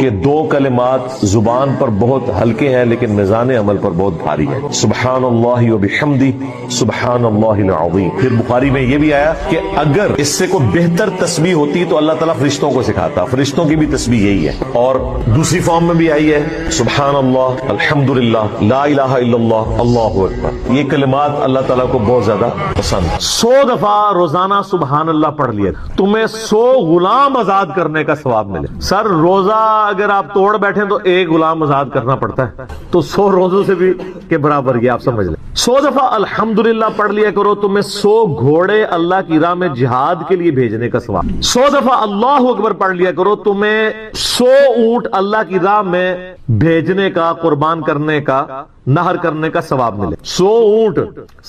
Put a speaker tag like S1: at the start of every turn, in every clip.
S1: یہ دو کلمات زبان پر بہت ہلکے ہیں لیکن میزان عمل پر بہت بھاری ہے، سبحان اللہ و بحمدہ سبحان اللہ العظیم۔ پھر بخاری میں یہ بھی آیا کہ اگر اس سے کوئی بہتر تسبیح ہوتی تو اللہ تعالیٰ فرشتوں کو سکھاتا، فرشتوں کی بھی تسبیح یہی ہے۔ اور دوسری فارم میں بھی آئی ہے سبحان اللہ، الحمدللہ، لا الہ الا اللہ، اللہ اکبر۔ یہ کلمات اللہ تعالیٰ کو بہت زیادہ پسند۔ 100 دفعہ روزانہ سبحان اللہ پڑھ لیا، تمہیں 100 غلام آزاد کرنے کا ثواب ملے۔ سر روزہ اگر آپ توڑ بیٹھیں تو ایک غلام آزاد کرنا پڑتا ہے، تو 100 روزوں سے بھی کے برابر یہ آپ سمجھ لیں۔ 100 دفعہ الحمدللہ پڑھ لیا کرو، تمہیں 100 گھوڑے اللہ کی راہ میں جہاد کے لیے بھیجنے کا ثواب۔ 100 دفعہ اللہ اکبر پڑھ لیا کرو، تمہیں 100 اونٹ اللہ کی راہ میں بھیجنے کا، قربان کرنے کا، نہر کرنے کا ثواب ملے۔ 100 اونٹ،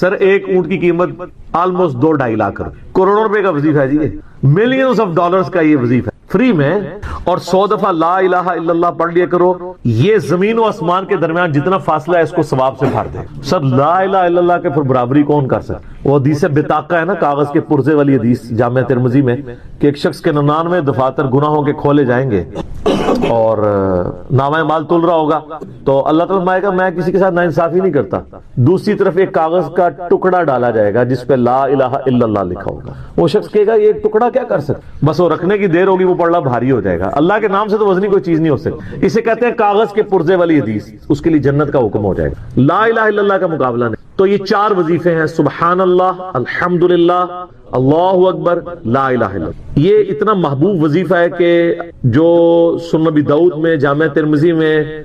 S1: سر ایک اونٹ کی قیمت آلموسٹ 2-2.5 لاکھ روپے، کروڑوں روپے کا وظیفہ ہے جی، ملینز آف ڈالرز کا یہ وظیفہ ہے فری میں۔ اور 100 دفعہ لا الہ الا اللہ پڑھ لیا کرو، یہ زمین و آسمان کے درمیان جتنا فاصلہ ہے اس کو ثواب سے بھر دے۔ سر لا الہ الا اللہ کے پھر برابری کون کر سکتا؟ وہ حدیث بطاقہ ہے نا، کاغذ کے پرزے والی حدیث جامع ترمذی میں، کہ ایک شخص کے 99 دفاتر گناہوں کے کھولے جائیں گے اور نامہ مال تل رہا ہوگا تو اللہ تعالیٰ فرمائے گا میں کسی کے ساتھ ناانصافی نہیں کرتا۔ دوسری طرف ایک کاغذ کا ٹکڑا ڈالا جائے گا جس پہ لا الہ الا اللہ لکھا ہوگا۔ وہ شخص کہے گا یہ ایک ٹکڑا کیا کر سکتا، بس وہ رکھنے کی دیر ہوگی، وہ پڑھنا بھاری ہو جائے گا۔ اللہ کے نام سے تو وزنی کوئی چیز نہیں ہو سکتی، اسے کہتے ہیں کاغذ کے پرزے والی حدیث، اس کے لیے جنت کا حکم ہو جائے گا۔ لا الہ الا اللہ کا مقابلہ نہیں۔ تو یہ 4 وظیفے ہیں، سبحان اللہ، الحمدللہ، اللہ اکبر، لا الہ الا اللہ۔ یہ اتنا محبوب وظیفہ ہے کہ جو سنن ابی داؤد میں، جامع ترمذی میں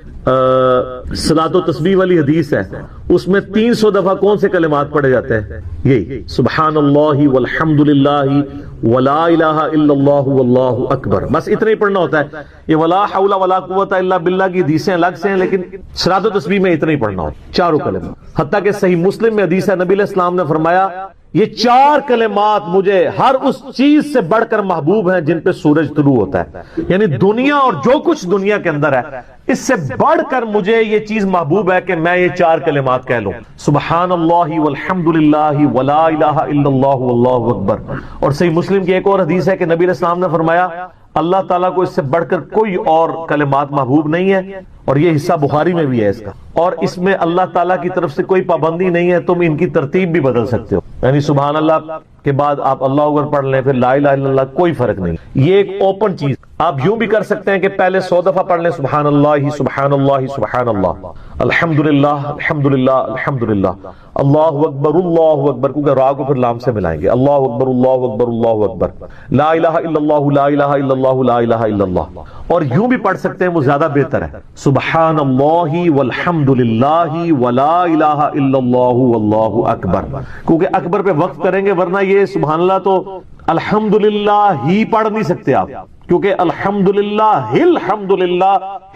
S1: صلاۃ و تسبیح والی حدیث ہے، اس میں 300 دفعہ کون سے کلمات پڑھے جاتے ہیں؟ یہی سبحان اللہ والحمدللہ ولا الہ الا اللہ واللہ اکبر، بس اتنا ہی پڑھنا ہوتا ہے۔ یہ ولا حول ولا قوت الا باللہ کی حدیثیں الگ سے ہیں، لیکن صلاۃ و تسبیح میں اتنا ہی پڑھنا ہوتا ہے، چاروں کلمات۔ حتیٰ کہ صحیح مسلم میں حدیث ہے، نبی علیہ السلام نے فرمایا یہ 4 کلمات مجھے ہر اس چیز سے بڑھ کر محبوب ہیں جن پہ سورج طلوع ہوتا ہے، یعنی دنیا اور جو کچھ دنیا کے اندر ہے اس سے بڑھ کر مجھے یہ چیز محبوب ہے کہ میں یہ 4 کلمات کہہ لوں، سبحان اللہ والحمدللہ ولا الہ الا اللہ واللہ اکبر۔ اور صحیح مسلم کی ایک اور حدیث ہے کہ نبی علیہ السلام نے فرمایا اللہ تعالیٰ کو اس سے بڑھ کر کوئی اور کلمات محبوب نہیں ہے، اور یہ حصہ بخاری میں بھی ہے اس کا، اور اس میں اللہ تعالیٰ کی طرف سے کوئی پابندی نہیں ہے، تم ان کی ترتیب بھی بدل سکتے ہو، یعنی سبحان اللہ کے بعد آپ اللہ اکبر پڑھ لیں، پھر لا الہ الا اللہ، کوئی فرق نہیں۔ یہ ایک اوپن چیز، آپ یوں بھی کر سکتے ہیں کہ پہلے 100 دفعہ پڑھ لیں سبحان اللہ سبحان اللہ سبحان اللہ، الحمدللہ الحمدللہ الحمدللہ، اللہ اکبر، کیونکہ را کو پھر لام سے ملائیں گے، اللہ اکبر اللہ اکبر اللہ اکبر، لا الہ الا اللہ لا الہ الا اللہ لا الہ الا اللہ۔ اور یوں بھی پڑھ سکتے ہیں، وہ زیادہ بہتر ہے، سبحان اللہ والحمدللہ ولا الہ الا اللہ واللہ اکبر، کیونکہ اکبر پہ وقف کریں گے، ورنہ یہ سبحان اللہ تو الحمدللہ ہی پڑھ نہیں سکتے آپ، کیونکہ الحمدللہ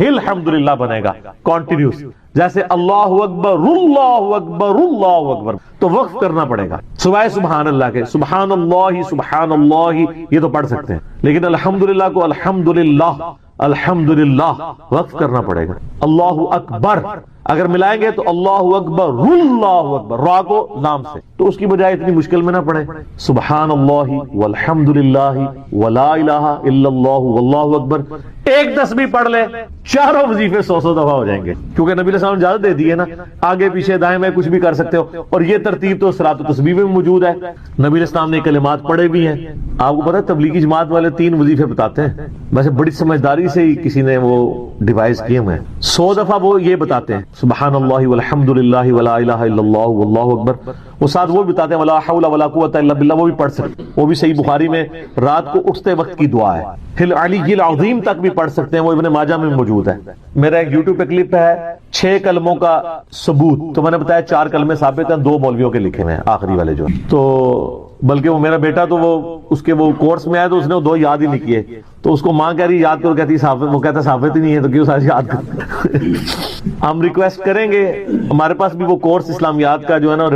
S1: الحمدللہ بنے گا کنٹینیوس، جیسے اللہ اکبر اللہ اکبر اللہ اکبر، تو وقف کرنا پڑے گا سوائے سبحان اللہ کے۔ سبحان اللہ یہ تو پڑھ سکتے ہیں، لیکن الحمدللہ کو الحمدللہ وقف کرنا پڑے گا۔ اللہ اکبر اگر ملائیں گے تو اللہ اکبر را کو لام سے، تو اس کی بجائے اتنی مشکل میں نہ پڑھیں، سبحان اللہ والحمدللہ ولا الہ الا اللہ واللہ اکبر، ایک تسبیح پڑھ لے، 4 وظیفے 100 دفعہ ہو جائیں گے، کیونکہ نبی علیہ السلام نے اجازت دے دی ہے نا، آگے پیچھے دائیں میں کچھ بھی کر سکتے ہو، اور یہ ترتیب تو صلاۃ و تسبیح میں موجود ہے، نبی علیہ السلام نے کلمات پڑھے بھی ہیں۔ آپ کو پتہ ہے تبلیغی جماعت والے 3 وظیفے بتاتے ہیں، ویسے بڑی سمجھداری سے ہی کسی نے وہ ڈیوائس کیے ہوئے ہیں، 100 دفعہ وہ یہ بتاتے ہیں سبحان اللہ والحمدللہ ولا الہ الا اللہ واللہ اکبر، وہ ساتھ وہ بتاتے ہیں ولا حول ولا قوت الا باللہ، وہ بھی پڑھ سکتے، وہ بھی صحیح بخاری میں رات کو اٹھتے وقت کی دعا ہے، فی العلی العظیم تک بھی پڑھ سکتے ہیں، وہ ابن ماجہ میں موجود ہے۔ میرا ایک یوٹیوب پہ کلپ ہے 6 کلموں کا ثبوت، تو میں نے بتایا 4 کلمے ثابت ہیں، 2 مولویوں کے لکھے ہوئے ہیں آخری والے جو، تو بلکہ وہ میرا بیٹا تو وہ اس کے وہ کورس میں آیا تو اس نے 2 یاد ہی نہیں کیے، تو اس کو ماں کہہ رہی یاد کرو، کہتی ثابت، وہ کہتا ثابت ہی نہیں ہے تو کیوں سارے یاد کر۔ ہم ریکویسٹ کریں گے، ہمارے پاس بھی وہ کورس اسلامیات کا جو ہے نا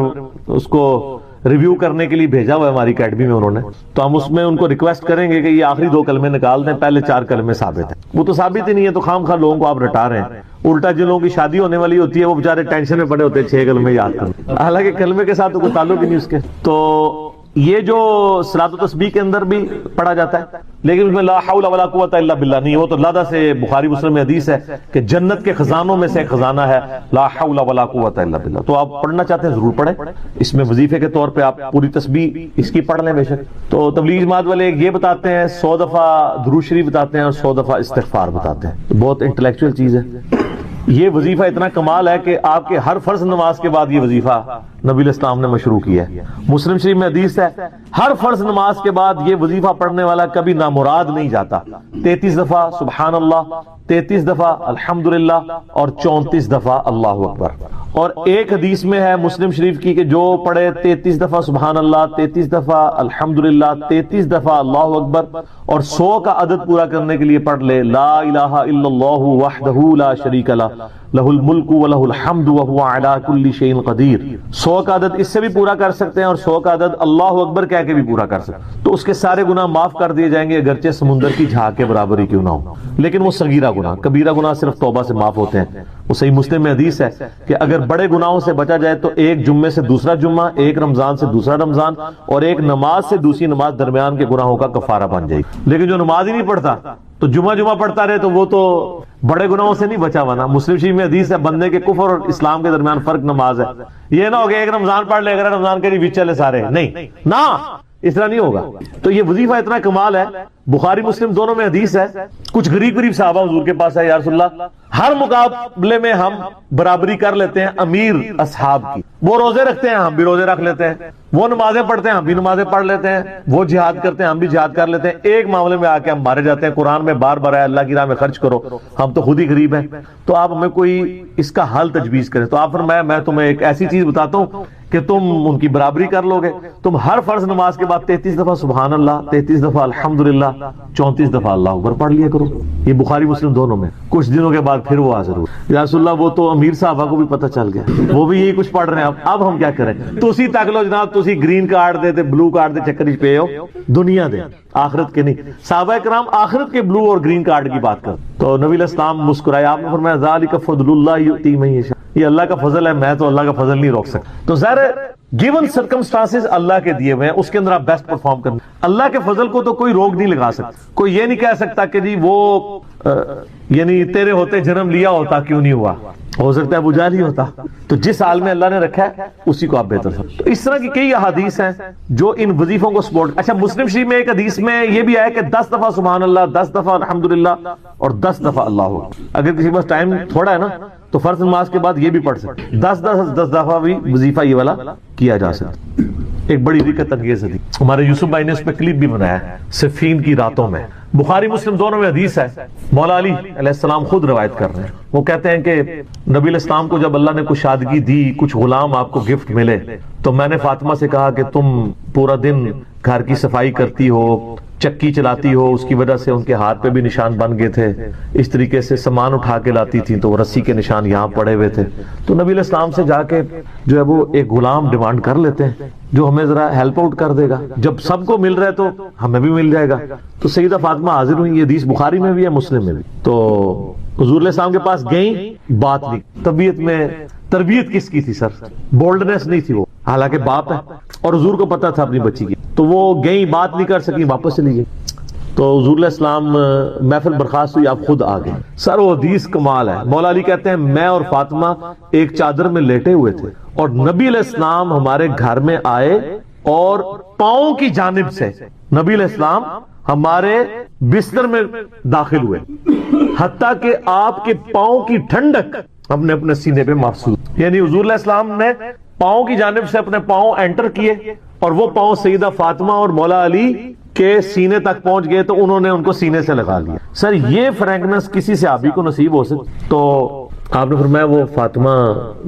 S1: اس کو ریویو کرنے کے لیے بھیجا ہوا ہے ہماری اکیڈمی میں انہوں نے، تو ہم اس میں ان کو ریکویسٹ کریں گے کہ یہ آخری 2 کلمے نکال دیں، پہلے 4 کلمے ثابت ہیں، وہ تو ثابت ہی نہیں ہے، تو خام خواہ لوگوں کو آپ رٹا رہے ہیں۔ الٹا جن لوگوں کی شادی ہونے والی ہوتی ہے وہ بیچارے ٹینشن میں پڑے ہوتے ہیں 6 کلمے یاد کرنے، حالانکہ کلمے کے ساتھ تو کوئی تعلق ہی نہیں اس کے۔ تو یہ جو صلاۃ و تسبیح کے اندر بھی پڑھا جاتا ہے، لیکن اس میں لا حول ولا قوت الا باللہ نہیں، وہ تو لادہ سے بخاری مسلم میں حدیث ہے کہ جنت کے خزانوں میں سے ایک خزانہ ہے لا حول ولا قوت الا باللہ. تو آپ پڑھنا چاہتے ہیں ضرور پڑھیں، اس میں وظیفے کے طور پہ آپ پوری تسبیح اس کی پڑھ لیں بے شک. تو تبلیغ جماعت والے یہ بتاتے ہیں 100 دفعہ درود شریف بتاتے ہیں اور 100 دفعہ استغفار بتاتے ہیں. بہت انٹلیکچوئل چیز ہے. یہ وظیفہ اتنا کمال ہے کہ آپ کے ہر فرض نماز کے بعد یہ وظیفہ نبی علیہ السلام نے مشروع کیا ہے. مسلم شریف میں حدیث ہے ہر فرض نماز کے بعد یہ وظیفہ پڑھنے والا کبھی نامراد نہیں جاتا. 33 دفعہ سبحان اللہ، 33 دفعہ الحمدللہ اور 34 دفعہ اللہ اکبر. اور ایک حدیث میں ہے مسلم شریف کی کہ جو پڑھے 33 دفعہ سبحان اللہ، 33 دفعہ الحمدللہ، 33 دفعہ اللہ اکبر اور 100 کا عدد پورا کرنے کے لیے پڑھ لے لا الہ الا اللہ وحدہ لا شریک لہ لہ الملک ولہ الحمد وہو علی کل شیء قدیر. 100 کا عدد اس سے بھی پورا کر سکتے ہیں اور 100 کا عدد اللہ اکبر کہہ کے بھی پورا کر سکتے ہیں تو اس کے سارے گناہ معاف کر دیے جائیں گے، اگرچہ سمندر کی جھاگ کے برابر ہی کیوں نہ ہو. لیکن وہ صغیرہ گناہ، کبیرہ گناہ صرف توبہ سے معاف ہوتے ہیں. وہ صحیح مسلم میں حدیث ہے کہ اگر بڑے گناہوں سے بچا جائے تو ایک جمعے سے دوسرا جمعہ، ایک رمضان سے دوسرا رمضان اور ایک نماز سے دوسری نماز درمیان کے گناہوں کا کفارہ بن جائے گی. لیکن جو نماز ہی نہیں پڑھتا تو جمعہ پڑھتا رہے تو وہ تو بڑے گناہوں سے نہیں بچا ہوا نا. مسلم شریف میں حدیث ہے بندے کے کفر اور اسلام کے درمیان فرق نماز ہے. یہ نہ ہو کہ ایک رمضان پڑھ لے اگر رمضان کے بیچ چلے سارے، نہیں نہ اس طرح نہیں ہوگا. تو یہ وظیفہ اتنا کمال ہے، بخاری مسلم دونوں میں حدیث ہے. کچھ غریب صحابہ حضور کے پاس ہے، یا رسول اللہ ہر مقابلے میں ہم برابری کر لیتے ہیں امیر اصحاب کی. وہ روزے رکھتے ہیں ہم بھی روزے رکھ لیتے ہیں، وہ نمازیں پڑھتے ہیں ہم بھی نمازیں پڑھ لیتے ہیں، وہ جہاد کرتے ہیں ہم بھی جہاد کر لیتے ہیں. ایک معاملے میں آ کے ہم مارے جاتے ہیں. قرآن میں بار بار ہے اللہ کی راہ میں خرچ کرو، ہم تو خود ہی غریب ہیں. تو آپ ہمیں کوئی اس کا حل تجویز کریں. تو آپ فرمایا میں تمہیں ایک ایسی چیز بتاتا ہوں کہ تم ان کی برابری کر لو گے. تم ہر فرض نماز کے بعد 33 دفعہ سبحان اللہ، 33 دفعہ الحمدللہ، 34 دفعہ اللہ اکبر پڑھ لیا کرو. یہ بخاری مسلم دونوں میں. کچھ دنوں کے بعد پھر وہ حاضر ہوئے، یا رسول اللہ وہ تو امیر صحابہ کو بھی پتہ چل گیا، وہ بھی یہی کچھ پڑھ رہے ہیں. اب ہم کیا کریں؟ تسی تک لو جناب، تسی گرین کارڈ دے بلو کارڈ دے چکر ہی پے ہو، دنیا دے آخرت کے نہیں. صحابہ کرام آخرت کے بلو اور گرین کارڈ کی بات کر. تو نبی علیہ السلام مسکرائے، آپ نے فرمایا ذالک فضل اللہ یؤتی من یشاء، یہ اللہ کا فضل ہے، میں تو اللہ کا فضل نہیں روک سکتا. تو ظاہر گیون سرکمسٹانسز اللہ کے دیے ہوئے ہیں، اس کے اندر آپ بیسٹ پرفارم کرنا. اللہ کے فضل کو تو کوئی روک نہیں لگا سکتا. کوئی یہ نہیں کہہ سکتا کہ جی وہ یعنی تیرے ہوتے جنم لیا ہوتا کیوں نہیں ہوا، ہو سکتا ہے ابو جہل ہی ہوتا. تو جس حال میں اللہ نے رکھا ہے اسی کو آپ بہتر سمجھیں. تو اس طرح کی کئی احادیث ہیں جو ان وظیفوں کو سپورٹ. اچھا مسلم شریف میں ایک حدیث میں یہ بھی آیا کہ 10 دفعہ سبحان اللہ، 10 دفعہ الحمدللہ اور 10 دفعہ اللہ اکبر. اگر کسی پاس ٹائم تھوڑا ہے نا تو فرض نماز کے بعد یہ بھی پڑھ سکتے. 10 دفعہ بھی وظیفہ یہ والا کیا جا سکتا. ایک بڑی دقت انگیز حدیث ہمارے یوسف بھائی نے اس پہ کلپ بھی بنایا ہے، صفین کی راتوں میں. بخاری مسلم دونوں میں حدیث ہے. مولا علی علیہ السلام خود روایت کر رہے ہیں. وہ کہتے ہیں کہ نبی علیہ السلام کو جب اللہ نے کچھ شادگی دی، کچھ غلام آپ کو گفٹ ملے، تو میں نے فاطمہ سے کہا کہ تم پورا دن گھر کی صفائی کرتی ہو، چکی چلاتی ہو، اس کی وجہ سے ان کے ہاتھ پہ بھی نشان بن گئے تھے. اس طریقے سے سامان اٹھا کے لاتی تھی تو وہ رسی کے نشان یہاں پڑے ہوئے تھے. تو نبی علیہ السلام سے جا کے جو ہے وہ ایک غلام ڈیمانڈ کر لیتے ہیں جو ہمیں ذرا ہیلپ آؤٹ کر دے گا. جب سب کو مل رہا ہے تو ہمیں بھی مل جائے گا. تو سیدہ فاطمہ حاضر ہوئی. یہ حدیث بخاری میں بھی ہے، مسلم میں بھی. تو حضور علیہ السلام کے پاس گئیں، بات نہیں. طبیعت میں تربیت کس کی تھی سر؟ بولڈنس نہیں تھی وہ، حالانکہ باپ ہے اور حضور کو پتا تھا اپنی بچی کی. تو وہ گئیں، بات نہیں کر سکی، واپس چلی گئی. تو حضور علیہ السلام محفل برخاست ہوئی، آپ خود آ گئے. سر وہ حدیث کمال ہے. مولا علی کہتے ہیں میں اور فاطمہ ایک چادر میں لیٹے ہوئے تھے اور نبی علیہ السلام ہمارے گھر میں آئے اور پاؤں کی جانب سے نبی علیہ السلام ہمارے بستر میں داخل ہوئے، حتیٰ کہ آپ کے پاؤں کی ٹھنڈک ہم نے اپنے سینے پہ محسوس. یعنی حضور علیہ السلام نے پاؤں کی جانب سے اپنے پاؤں انٹر کیے اور وہ پاؤں سیدہ فاطمہ اور مولا علی کے سینے تک پہنچ گئے تو انہوں نے ان کو سینے سے لگا لیا. سر یہ فرینکنس کسی صحابی کو نصیب ہو سکتی؟ تو آپ نے فرمایا وہ فاطمہ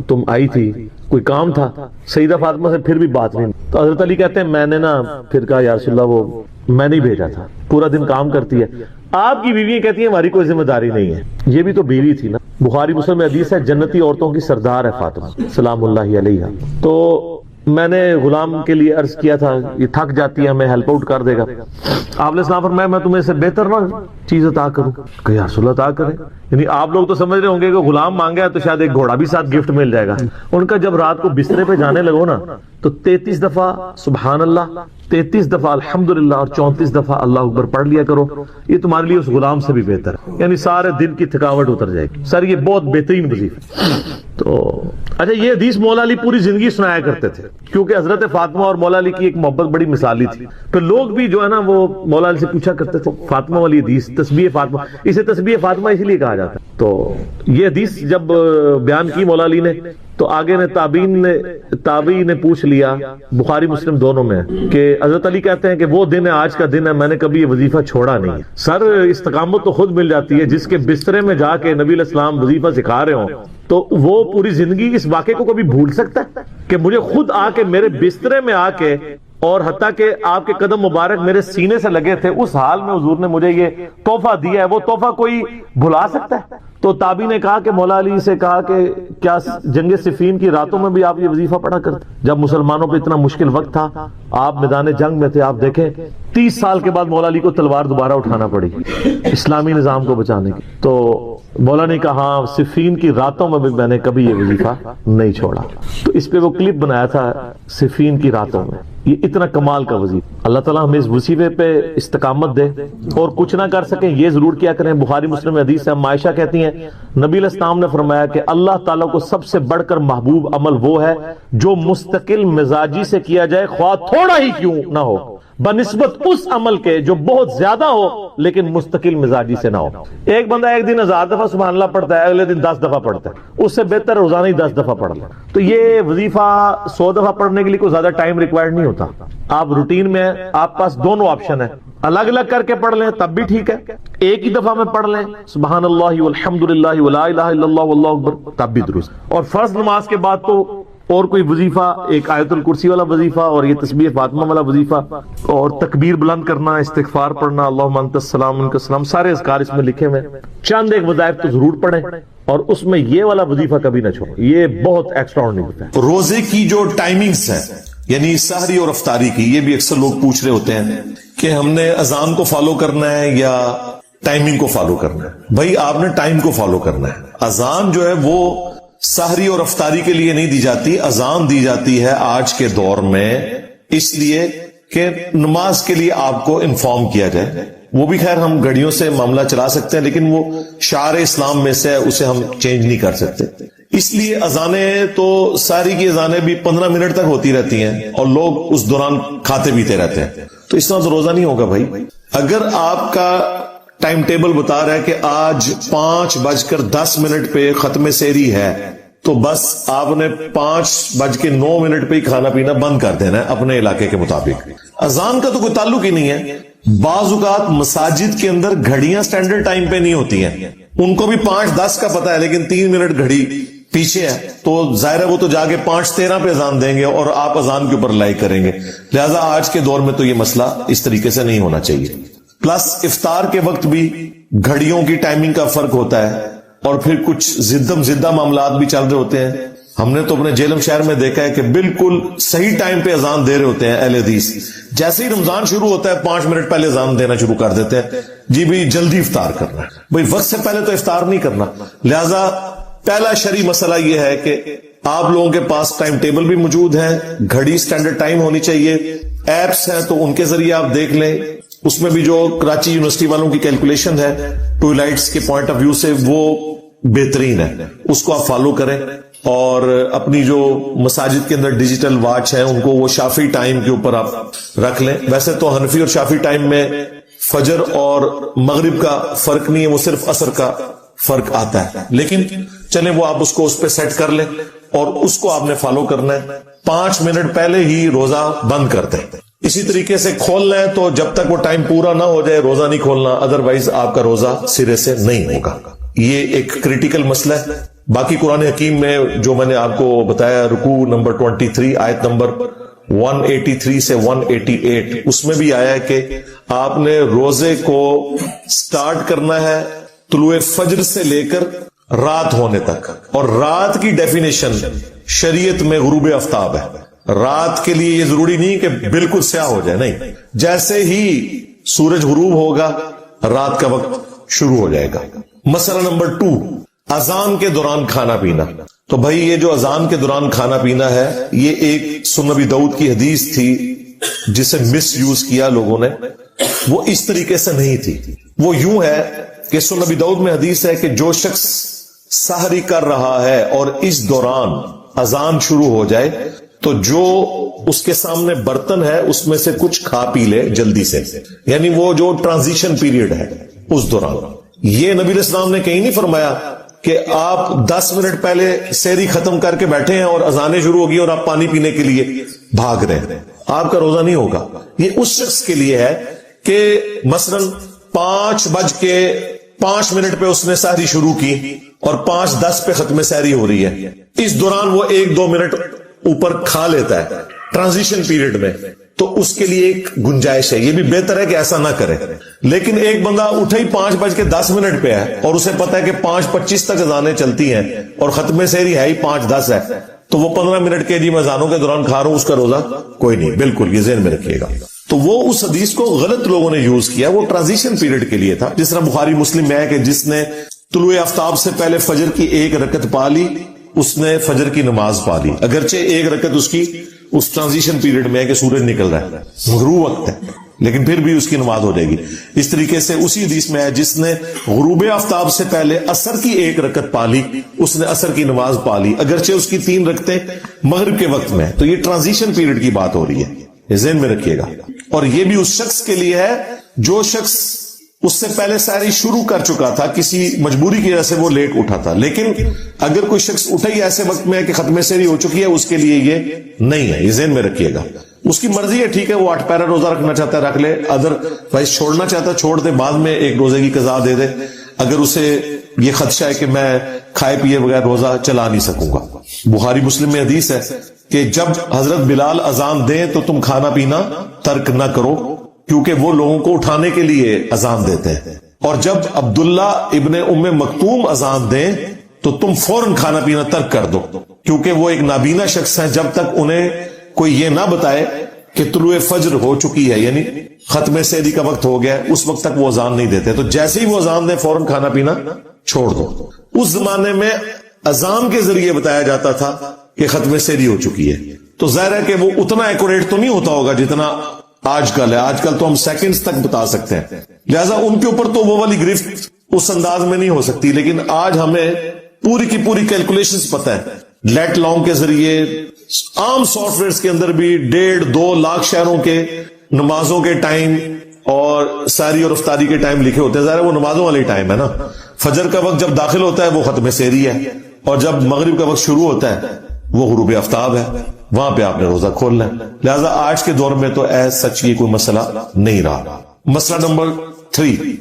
S1: تم آئی تھی، کوئی کام تھا؟ سیدہ فاطمہ سے پھر بھی بات نہیں. تو حضرت علی کہتے ہیں میں نے نا پھر کہا یا رسول اللہ وہ میں نہیں بھیجا تھا، پورا دن کام کرتی ہے. آپ کی بیویاں کہتی ہیں ہماری کوئی ذمہ داری نہیں ہے. یہ بھی تو بیوی تھی نا. بخاری مسلم میں حدیث ہے جنتی عورتوں کی سردار ہے فاطمہ سلام اللہ علیہا. تو میں نے غلام کے لیے عرض کیا تھا یہ تھک جاتی ہے، ہمیں ہیلپ آؤٹ کر دے گا. آپ علیہ السلام فرمایا میں تمہیں سے بہتر نہ چیز عطا کروں؟ کہ یا رسول اللہ عطا کریں. یعنی آپ لوگ تو سمجھ رہے ہوں گے کہ غلام مانگا ہے تو شاید ایک گھوڑا بھی ساتھ گفٹ مل جائے گا. ان کا جب رات کو بسترے پہ جانے لگو نا تو 33 دفعہ سبحان اللہ، 33 دفعہ الحمدللہ اور 34 دفعہ اللہ اکبر پڑھ لیا کرو. یہ تمہارے لیے اس غلام سے بھی بہتر ہے، یعنی سارے دن کی تھکاوٹ اتر جائے گی. سر یہ بہت بہترین وظیفہ. تو اچھا، یہ حدیث مولا علی پوری زندگی سنایا کرتے تھے کیونکہ حضرت فاطمہ اور مولا علی کی ایک محبت بڑی مثالی تھی. پھر لوگ بھی جو ہے نا وہ مولا علی سے پوچھا کرتے تھے فاطمہ والی حدیث، تسبیح فاطمہ، اسے تسبیح فاطمہ اس لیے کہا جاتا ہے. تو یہ حدیث جب بیان کی مولا علی نے تو آگے نے تابعین نے پوچھ لیا، بخاری مسلم دونوں میں، کہ حضرت علی کہتے ہیں کہ وہ دن ہے، آج کا دن ہے، میں نے کبھی یہ وظیفہ چھوڑا نہیں ہے. سر استقامت تو خود مل جاتی ہے، جس کے بسترے میں جا کے نبی علیہ السلام وظیفہ سکھا رہے ہوں تو وہ پوری زندگی اس واقعے کو کبھی بھول سکتا ہے کہ مجھے خود آ کے میرے بسترے میں آ کے، اور حتیٰ کہ آپ کے قدم مبارک میرے سینے سے لگے تھے، اس حال میں حضور نے مجھے یہ تحفہ دیا ہے، وہ تحفہ کوئی بھلا سکتا ہے؟ تو تابعی نے کہا کہ مولا علی سے کہا کہ کیا جنگ صفین کی راتوں میں بھی آپ یہ وظیفہ پڑھا کرتے؟ جب مسلمانوں پہ اتنا مشکل وقت تھا، آپ میدان جنگ میں تھے، آپ دیکھیں 30 سال کے بعد مولا علی کو تلوار دوبارہ اٹھانا پڑی اسلامی نظام کو بچانے کی. تو مولا نے کہا ہاں، صفین کی راتوں میں بھی میں نے کبھی یہ وظیفہ نہیں چھوڑا. تو اس پہ وہ کلپ بنایا تھا صفین کی راتوں میں. یہ اتنا کمال کا وظیفہ. اللہ تعالیٰ ہمیں اس وظیفے پہ استقامت دے، اور کچھ نہ کر سکیں یہ ضرور کیا کریں. بخاری مسلم حدیث ہے، عائشہ کہتی ہیں نبی علیہ السلام نے فرمایا کہ اللہ تعالیٰ کو سب سے بڑھ کر محبوب عمل وہ ہے جو مستقل مزاجی سے کیا جائے، خواہ تھوڑا ہی کیوں نہ ہو، بنسبت اس عمل کے جو بہت زیادہ ہو لیکن مستقل مزاجی سے نہ ہو. ایک بندہ ایک دن 1000 دفعہ سبحان اللہ پڑھتا ہے، اگلے دن 10 دفعہ پڑھتا ہے، اس سے بہتر روزانہ ہی 10 دفعہ پڑھ لیں. تو یہ وظیفہ 100 دفعہ پڑھنے کے لیے کوئی زیادہ ٹائم ریکوائرڈ نہیں ہوتا. آپ روٹین میں آپ پاس دونوں آپشن ہے، الگ الگ کر کے پڑھ لیں تب بھی ٹھیک ہے، ایک ہی دفعہ میں پڑھ لیں سبحان اللہ والحمدللہ ولا الہ الا اللہ واللہ اکبر تب بھی درست. اور فرض نماز کے بعد تو اور کوئی وظیفہ، ایک آیت الکرسی والا وظیفہ اور یہ تسبیح فاطمہ والا وظیفہ اور تکبیر بلند کرنا، استغفار پڑھنا، اللہم انت السلام منک السلام، سارے اذکار اس میں لکھے ہوئے. چند ایک وظائف تو ضرور پڑھیں اور اس میں یہ والا وظیفہ کبھی نہ چھوڑیں، یہ بہت ایکسٹرا آرڈنری ہوتا ہے.
S2: روزے کی جو ٹائمنگز ہیں، یعنی سحری اور افطاری کی، یہ بھی اکثر لوگ پوچھ رہے ہوتے ہیں کہ ہم نے اذان کو فالو کرنا ہے یا ٹائمنگ کو فالو کرنا ہے. بھائی آپ نے ٹائم کو فالو کرنا ہے. اذان جو ہے وہ سحری اور افطاری کے لیے نہیں دی جاتی، اذان دی جاتی ہے آج کے دور میں اس لیے کہ نماز کے لیے آپ کو انفارم کیا جائے. وہ بھی خیر ہم گھڑیوں سے معاملہ چلا سکتے ہیں لیکن وہ شعار اسلام میں سے اسے ہم چینج نہیں کر سکتے. اس لیے اذانیں تو ساری کی اذانیں بھی 15 منٹ تک ہوتی رہتی ہیں اور لوگ اس دوران کھاتے پیتے رہتے ہیں. تو اس طرح تو روزہ نہیں ہوگا بھائی. اگر آپ کا ٹائم ٹیبل بتا رہا ہے کہ آج 5:10 پہ ختم سحری ہے تو بس آپ نے 5:09 پہ ہی کھانا پینا بند کر دینا ہے اپنے علاقے کے مطابق. اذان کا تو کوئی تعلق ہی نہیں ہے. بعض اوقات مساجد کے اندر گھڑیاں سٹینڈرڈ ٹائم پہ نہیں ہوتی ہیں، ان کو بھی 5:10 کا پتا ہے لیکن 3 منٹ گھڑی پیچھے ہے، تو ظاہر ہے وہ تو جا کے 5:13 پہ اذان دیں گے اور آپ اذان کے اوپر لائک کریں گے. لہذا آج کے دور میں تو یہ مسئلہ اس طریقے سے نہیں ہونا چاہیے. پلس افطار کے وقت بھی گھڑیوں کی ٹائمنگ کا فرق ہوتا ہے اور پھر کچھ زدہ معاملات بھی چل رہے ہوتے ہیں. ہم نے تو اپنے جیلم شہر میں دیکھا ہے کہ بالکل صحیح ٹائم پہ اذان دے رہے ہوتے ہیں اہل حدیث. جیسے ہی رمضان شروع ہوتا ہے 5 منٹ پہلے اذان دینا شروع کر دیتے ہیں، جی بھی جلدی افطار کرنا ہے. بھئی وقت سے پہلے تو افطار نہیں کرنا. لہذا پہلا شرعی مسئلہ یہ ہے کہ آپ لوگوں کے پاس ٹائم ٹیبل بھی موجود ہے، گھڑی سٹینڈرڈ ٹائم ہونی چاہیے، ایپس ہیں تو ان کے ذریعے آپ دیکھ لیں. اس میں بھی جو کراچی یونیورسٹی والوں کی کیلکولیشن ہے ٹوائلٹس کے پوائنٹ آف ویو سے وہ بہترین ہے، اس کو آپ فالو کریں. اور اپنی جو مساجد کے اندر ڈیجیٹل واچ ہیں ان کو وہ شافعی ٹائم کے اوپر آپ رکھ لیں. ویسے تو حنفی اور شافعی ٹائم میں فجر اور مغرب کا فرق نہیں ہے، وہ صرف عصر کا فرق آتا ہے، لیکن چلیں وہ آپ اس کو اس پہ سیٹ کر لیں اور اس کو آپ نے فالو کرنا ہے. 5 منٹ پہلے ہی روزہ بند کر دیں. اسی طریقے سے کھولنا ہے تو جب تک وہ ٹائم پورا نہ ہو جائے روزہ نہیں کھولنا، ادروائز آپ کا روزہ سرے سے نہیں ہوگا. یہ ایک کریٹیکل مسئلہ ہے. باقی قرآن حکیم میں جو میں نے آپ کو بتایا رکوع نمبر 23 آیت نمبر 183 سے 188 اس میں بھی آیا ہے کہ آپ نے روزے کو سٹارٹ کرنا ہے طلوع فجر سے لے کر رات ہونے تک. اور رات کی ڈیفینیشن شریعت میں غروب آفتاب ہے. رات کے لیے یہ ضروری نہیں کہ بالکل سیاہ ہو جائے، نہیں، جیسے ہی سورج غروب ہوگا رات کا وقت شروع ہو جائے گا. مسئلہ نمبر 2، اذان کے دوران کھانا پینا. تو بھائی یہ جو اذان کے دوران کھانا پینا ہے، یہ ایک سنن نبی داؤد کی حدیث تھی جسے مس یوز کیا لوگوں نے. وہ اس طریقے سے نہیں تھی. وہ یوں ہے کہ سنن نبی داؤد میں حدیث ہے کہ جو شخص سحری کر رہا ہے اور اس دوران اذان شروع ہو جائے تو جو اس کے سامنے برتن ہے اس میں سے کچھ کھا پی لے جلدی سے. یعنی وہ جو ٹرانزیشن پیریڈ ہے اس دوران. یہ نبی علیہ السلام نے کہیں نہیں فرمایا کہ آپ 10 منٹ پہلے سحری ختم کر کے بیٹھے ہیں اور اذانیں شروع ہوگی اور آپ پانی پینے کے لیے بھاگ رہے ہیں. آپ کا روزہ نہیں ہوگا. یہ اس شخص کے لیے ہے کہ مثلا 5:05 پہ اس نے سحری شروع کی اور 5:10 پہ ختم سحری ہو رہی ہے. اس دوران وہ 1-2 منٹ اوپر کھا لیتا ہے ٹرانزیشن پیریڈ میں، تو اس کے لیے ایک گنجائش ہے. یہ بھی بہتر ہے کہ ایسا نہ کرے. لیکن ایک بندہ اٹھا ہی 5:10 پہ ہے اور اسے پتا ہے کہ 5:25 تک اذانیں چلتی ہیں اور ختم سحری ہے ہی 5:10 ہے، تو وہ 15 منٹ کے جی میں اذانوں کے دوران کھا رہا ہوں، اس کا روزہ کوئی نہیں. بالکل یہ ذہن میں رکھیے گا. تو وہ اس حدیث کو غلط لوگوں نے یوز کیا. وہ ٹرانزیشن پیریڈ کے لیے تھا. جس طرح بخاری مسلم میں ہے کہ جس نے طلوع آفتاب سے پہلے فجر کی 1 رکعت پا لی، اس نے فجر کی نماز پا لی، اگرچہ 1 رکعت اس کی اس ٹرانزیشن پیریڈ میں ہے کہ سورج نکل رہا ہے، غروب وقت ہے، لیکن پھر بھی اس کی نماز ہو جائے گی. اس طریقے سے اسی حدیث میں ہے جس نے غروب آفتاب سے پہلے عصر کی 1 رکعت پا لی، اس نے عصر کی نماز پا لی، اگرچہ اس کی 3 رکعتیں مغرب کے وقت میں. تو یہ ٹرانزیشن پیریڈ کی بات ہو رہی ہے، یہ ذہن میں رکھیے گا. اور یہ بھی اس شخص کے لیے ہے جو شخص اس سے پہلے سحری شروع کر چکا تھا، کسی مجبوری کی وجہ سے وہ لیٹ اٹھا تھا. لیکن اگر کوئی شخص اٹھا ہی ایسے وقت میں ہے کہ ختم سحری ہو چکی ہے، اس کے لیے یہ نہیں ہے. یہ ذہن میں رکھیے گا. اس کی مرضی ہے، ٹھیک ہے، وہ 8 پیرا روزہ رکھنا چاہتا ہے رکھ لے، ادر وائز چھوڑنا چاہتا ہے چھوڑ دے، بعد میں ایک روزے کی قضا دے دے اگر اسے یہ خدشہ ہے کہ میں کھائے پیے بغیر روزہ چلا نہیں سکوں گا. بخاری مسلم میں حدیث ہے کہ جب حضرت بلال اذان دیں تو تم کھانا پینا ترک نہ کرو، کیونکہ وہ لوگوں کو اٹھانے کے لیے اذان دیتے ہیں. اور جب عبداللہ ابن ام مکتوم اذان دیں تو تم فوراً کھانا پینا ترک کر دو، کیونکہ وہ ایک نابینا شخص ہیں. جب تک انہیں کوئی یہ نہ بتائے کہ طلوع فجر ہو چکی ہے، یعنی ختم سحری کا وقت ہو گیا، اس وقت تک وہ اذان نہیں دیتے. تو جیسے ہی وہ اذان دیں فوراً کھانا پینا چھوڑ دو. اس زمانے میں اذان کے ذریعے بتایا جاتا تھا کہ ختم سحری ہو چکی ہے. تو ظاہر ہے کہ وہ اتنا ایکوریٹ تو نہیں ہوتا ہوگا جتنا آج کل ہے. آج کل تو ہم سیکنڈز تک بتا سکتے ہیں، لہذا ان کے اوپر تو وہ والی گرفت اس انداز میں نہیں ہو سکتی. لیکن آج ہمیں پوری کی پوری کیلکولیشنز پتہ ہے. لیٹ لانگ کے ذریعے عام سافٹ ویئرز کے اندر بھی 1.5-2 لاکھ شہروں کے نمازوں کے ٹائم اور سحری اور افطاری کے ٹائم لکھے ہوتے ہیں. ظاہر ہے وہ نمازوں والی ٹائم ہے نا. فجر کا وقت جب داخل ہوتا ہے وہ ختم سحری ہے، اور جب مغرب کا وقت شروع ہوتا ہے وہ غروب آفتاب ہے، وہاں پہ آپ نے روزہ کھولنا ہے. لہذا آج کے دور میں تو ایسا سچ یہ کوئی مسئلہ نہیں رہا. مسئلہ نمبر 3،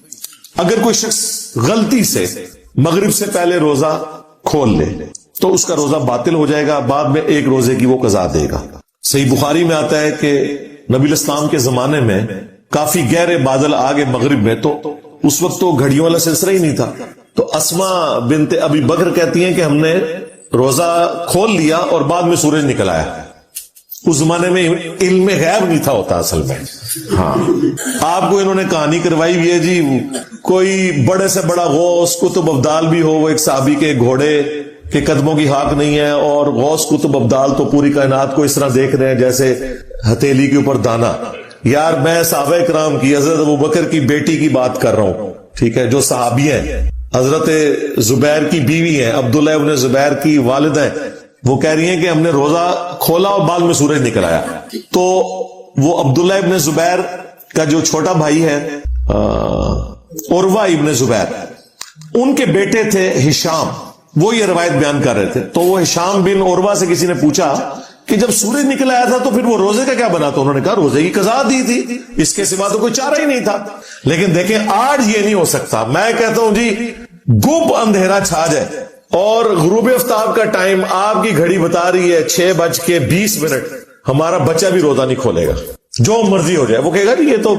S2: اگر کوئی شخص غلطی سے مغرب سے پہلے روزہ کھول لے تو اس کا روزہ باطل ہو جائے گا، بعد میں 1 روزے کی وہ قضا دے گا. صحیح بخاری میں آتا ہے کہ نبی علیہ السلام کے زمانے میں کافی گہرے بادل آگے مغرب میں، تو اس وقت تو گھڑیوں والا سلسلہ ہی نہیں تھا. تو اسما بنت ابی بکر کہتی ہیں کہ ہم نے روزہ کھول لیا اور بعد میں سورج نکل آیا. اس زمانے میں علم غیب نہیں تھا ہوتا اصل میں. ہاں آپ کو انہوں نے کہانی کروائی ہوئی ہے جی، کوئی بڑے سے بڑا غوث قطب ابدال بھی ہو، وہ ایک صحابی کے گھوڑے کے قدموں کی ہاک نہیں ہے، اور غوث قطب ابدال تو پوری کائنات کو اس طرح دیکھ رہے ہیں جیسے ہتھیلی کے اوپر دانا. یار میں صحابہ کرام کی حضرت ابوبکر کی بیٹی کی بات کر رہا ہوں، ٹھیک ہے، جو صحابی ہیں، حضرت زبیر کی بیوی ہیں، عبداللہ ابن زبیر کی والدہ ہیں. وہ کہہ رہی ہیں کہ ہم نے روزہ کھولا اور بعد میں سورج نکل آیا. تو وہ عبداللہ ابن زبیر کا جو چھوٹا بھائی ہے عروہ ابن زبیر، ان کے بیٹے تھے ہشام، وہ یہ روایت بیان کر رہے تھے. تو وہ ہشام بن عروہ سے کسی نے پوچھا کہ جب سورج نکل آیا تھا تو پھر وہ روزے کا کیا بنا؟ تو انہوں نے کہا روزے کی قضا دی تھی، اس کے سوا تو کوئی چارہ ہی نہیں تھا. لیکن دیکھیں آج یہ نہیں ہو سکتا. میں کہتا ہوں جی گپ اندھیرا چھا جائے اور غروب آفتاب کا ٹائم آپ کی گھڑی بتا رہی ہے 6:20، ہمارا بچہ بھی روزہ نہیں کھولے گا، جو مرضی ہو جائے. وہ کہے گا جی یہ تو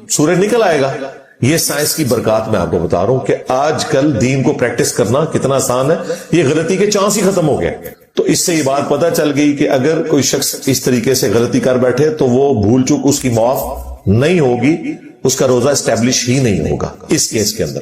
S2: سورج نکل آئے گا. یہ سائنس کی برکات میں آپ کو بتا رہا ہوں کہ آج کل دین کو پریکٹس کرنا کتنا آسان ہے. یہ غلطی کے چانس ہی ختم ہو گئے. تو اس سے یہ بات پتہ چل گئی کہ اگر کوئی شخص اس طریقے سے غلطی کر بیٹھے تو وہ بھول چوک اس کی معاف نہیں ہوگی، اس کا روزہ اسٹیبلش ہی نہیں ہوگا اس کیس کے اندر.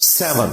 S2: 7,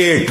S2: 8,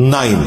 S2: 9,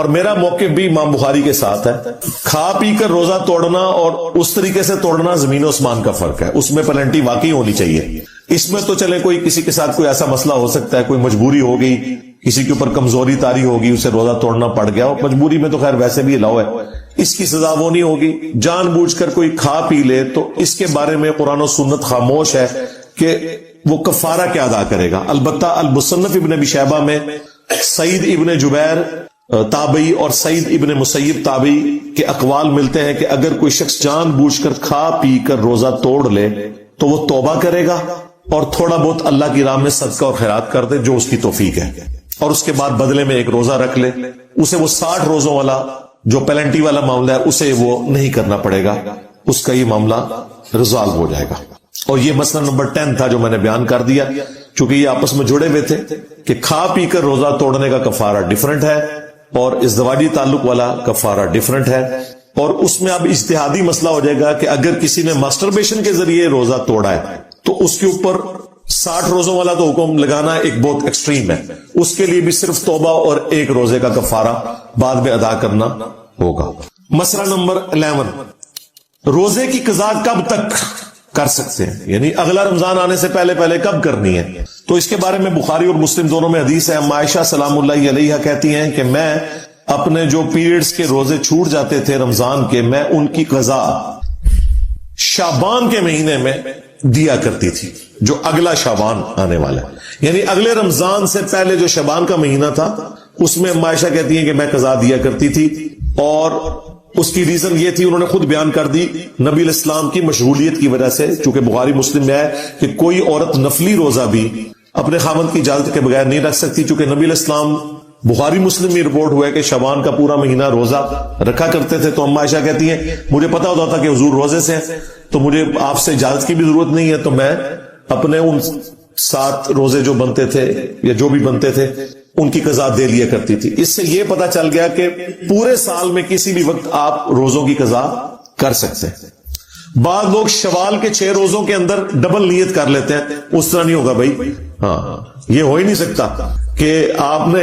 S2: اور میرا موقف بھی امام بخاری کے ساتھ ہے. کھا پی کر روزہ توڑنا اور اس طریقے سے توڑنا زمین و آسمان کا فرق ہے. اس میں پلنٹی واقعی ہونی چاہیے. اس میں تو چلے کوئی کسی کے ساتھ کوئی ایسا مسئلہ ہو سکتا ہے, کوئی مجبوری ہو گئی, کسی کے اوپر کمزوری طاری ہوگی, اسے روزہ توڑنا پڑ گیا, اور مجبوری میں تو خیر ویسے بھی الاؤ ہے, اس کی سزا وہ نہیں ہوگی. جان بوجھ کر کوئی کھا پی لے تو اس کے بارے میں قرآن و سنت خاموش ہے کہ وہ کفارہ کیا ادا کرے گا. البتہ المصنف ابن ابی شیبہ میں سعید ابن جبیر تابعی اور سعید ابن مسیب تابعی کے اقوال ملتے ہیں کہ اگر کوئی شخص جان بوجھ کر کھا پی کر روزہ توڑ لے تو وہ توبہ کرے گا اور تھوڑا بہت اللہ کی راہ میں صدقہ اور خیرات کر دے جو اس کی توفیق ہے, اور اس کے بعد بدلے میں ایک روزہ رکھ لے. اسے وہ 60 روزوں والا جو پلنٹی والا معاملہ ہے اسے وہ نہیں کرنا پڑے گا, اس کا یہ معاملہ ریزالو ہو جائے گا. اور یہ مسئلہ نمبر 10 تھا جو میں نے بیان کر دیا, چونکہ یہ آپس میں جڑے ہوئے تھے کہ کھا پی کر روزہ توڑنے کا کفارہ ڈیفرنٹ ہے اور ازدواجی تعلق والا کفارہ ڈیفرنٹ ہے. اور اس میں اب اجتہادی مسئلہ ہو جائے گا کہ اگر کسی نے ماسٹربیشن کے ذریعے روزہ توڑا ہے تو اس کے اوپر 60 روزوں والا تو حکم لگانا ایک بہت ایکسٹریم ہے, اس کے لیے بھی صرف توبہ اور ایک روزے کا کفارہ بعد میں ادا کرنا ہوگا. مسئلہ نمبر 11, روزے کی قضا کب تک کر سکتے ہیں, یعنی اگلا رمضان آنے سے پہلے کب کرنی ہے. تو اس کے بارے میں بخاری اور مسلم دونوں میں حدیث ہے. عائشہ سلام اللہ علیہا کہتی ہیں کہ میں اپنے جو پیریڈز کے روزے چھوٹ جاتے تھے رمضان کے, میں ان کی قضا شعبان کے مہینے میں دیا کرتی تھی, جو اگلا شعبان آنے والا ہے, یعنی اگلے رمضان سے پہلے جو شعبان کا مہینہ تھا اس میں عائشہ کہتی ہیں کہ میں قضا دیا کرتی تھی. اور اس کی ریزن یہ تھی, انہوں نے خود بیان کر دی, نبی علیہ السلام کی مشغولیت کی وجہ سے, چونکہ بخاری مسلم میں ہے کہ کوئی عورت نفلی روزہ بھی اپنے خاوند کی اجازت کے بغیر نہیں رکھ سکتی, چونکہ نبی علیہ السلام بخاری مسلم میں رپورٹ ہوا ہے کہ شعبان کا پورا مہینہ روزہ رکھا کرتے تھے. تو عائشہ کہتی ہیں مجھے پتا ہوتا تھا کہ حضور روزے سے ہیں تو مجھے آپ سے اجازت کی بھی ضرورت نہیں ہے, تو میں اپنے ان 7 روزے جو بنتے تھے یا جو بھی بنتے تھے ان کی قضا دے لیا کرتی تھی. اس سے یہ پتا چل گیا کہ پورے سال میں کسی بھی وقت آپ روزوں کی قضا کر سکتے ہیں. بعض لوگ شوال کے 6 روزوں کے اندر ڈبل نیت کر لیتے ہیں, اس طرح نہیں ہوگا بھائی. ہاں, یہ ہو ہی نہیں سکتا کہ آپ نے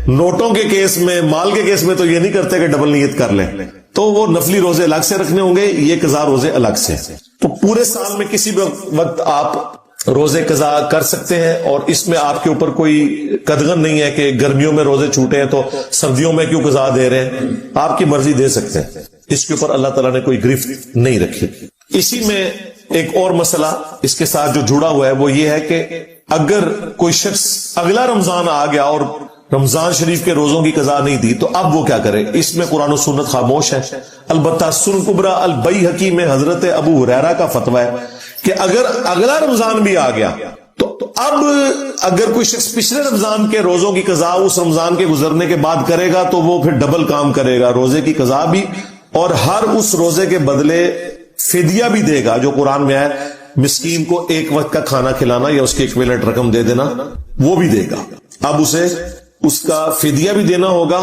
S2: نوٹوں کے کیس میں, مال کے کیس میں تو یہ نہیں کرتے کہ ڈبل نیت کر لیں, تو وہ نفلی روزے الگ سے رکھنے ہوں گے, یہ قضا روزے الگ سے. تو پورے سال میں کسی بھی وقت آپ روزے قضا کر سکتے ہیں, اور اس میں آپ کے اوپر کوئی قدغن نہیں ہے کہ گرمیوں میں روزے چھوٹے ہیں تو سردیوں میں کیوں قضا دے رہے ہیں, آپ کی مرضی دے سکتے ہیں, اس کے اوپر اللہ تعالیٰ نے کوئی گرفت نہیں رکھی. اسی میں ایک اور مسئلہ اس کے ساتھ جو جڑا ہوا ہے وہ یہ ہے کہ اگر کوئی شخص اگلا رمضان آ گیا اور رمضان شریف کے روزوں کی قضا نہیں دی تو اب وہ کیا کرے, اس میں قرآن و سنت خاموش ہے. البتہ سنن کبریٰ البیہقی میں حضرت ابو ہریرہ کا فتویٰ ہے کہ اگر اگلا رمضان بھی آ گیا تو اب اگر کوئی شخص پچھلے رمضان کے روزوں کی قضا اس رمضان کے گزرنے کے بعد کرے گا تو وہ پھر ڈبل کام کرے گا, روزے کی قضا بھی اور ہر اس روزے کے بدلے فدیہ بھی دے گا, جو قرآن میں ہے مسکین کو 1 وقت کا کھانا کھلانا یا اس کی ایکویلنٹ رقم دے دینا, وہ بھی دے گا. اب اسے اس کا فدیہ بھی دینا ہوگا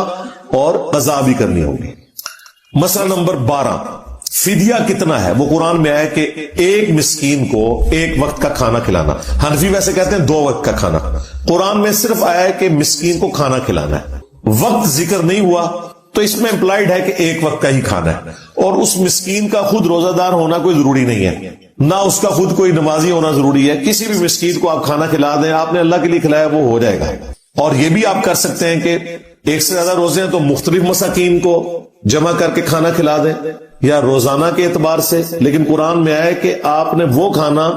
S2: اور قضا بھی کرنی ہوگی. مسئلہ نمبر 12, فدیہ کتنا ہے. وہ قرآن میں ہے کہ 1 مسکین کو 1 وقت کا کھانا کھلانا. حنفی ویسے کہتے ہیں 2 وقت کا کھانا. قرآن میں صرف آیا ہے کہ مسکین کو کھانا کھلانا ہے, وقت ذکر نہیں ہوا, تو اس میں امپلائڈ ہے کہ 1 وقت کا ہی کھانا ہے. اور اس مسکین کا خود روزہ دار ہونا کوئی ضروری نہیں ہے, نہ اس کا خود کوئی نمازی ہونا ضروری ہے. کسی بھی مسکین کو آپ کھانا کھلا دیں, آپ نے اللہ کے لیے کھلایا, وہ ہو جائے گا. اور یہ بھی آپ کر سکتے ہیں کہ 1 سے زیادہ روزے ہیں تو مختلف مساکین کو جمع کر کے کھانا کھلا دیں, یا روزانہ کے اعتبار سے. لیکن قرآن میں آئے کہ آپ نے وہ کھانا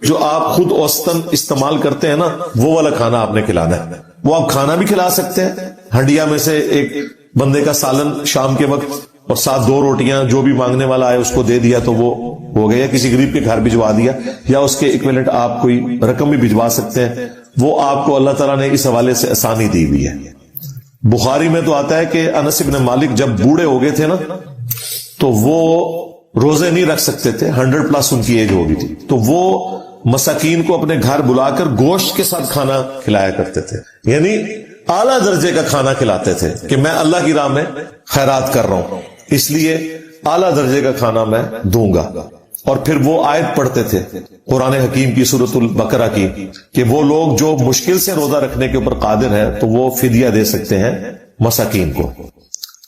S2: جو آپ خود اوسطاً استعمال کرتے ہیں نا, وہ والا کھانا آپ نے کھلانا ہے. وہ آپ کھانا بھی کھلا سکتے ہیں, ہنڈیا میں سے ایک بندے کا سالن شام کے وقت اور ساتھ 2 روٹیاں جو بھی مانگنے والا آئے اس کو دے دیا تو وہ ہو گیا, کسی غریب کے گھر بھجوا دیا, یا اس کے ایکویلنٹ آپ کوئی رقم بھی بھجوا سکتے ہیں. وہ آپ کو اللہ تعالیٰ نے اس حوالے سے آسانی دی ہوئی ہے. بخاری میں تو آتا ہے کہ انس بن مالک جب بوڑھے ہو گئے تھے نا تو وہ روزے نہیں رکھ سکتے تھے, 100+ ان کی ایج ہو گئی تھی, تو وہ مساکین کو اپنے گھر بلا کر گوشت کے ساتھ کھانا کھلایا کرتے تھے, یعنی اعلیٰ درجے کا کھانا کھلاتے تھے کہ میں اللہ کی راہ میں خیرات کر رہا ہوں, اس لیے اعلیٰ درجے کا کھانا میں دوں گا. اور پھر وہ آیت پڑھتے تھے قرآن حکیم کی سورۃ البقرہ کی کہ وہ لوگ جو مشکل سے روزہ رکھنے کے اوپر قادر ہیں تو وہ فدیہ دے سکتے ہیں مساکین کو.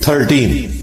S2: 13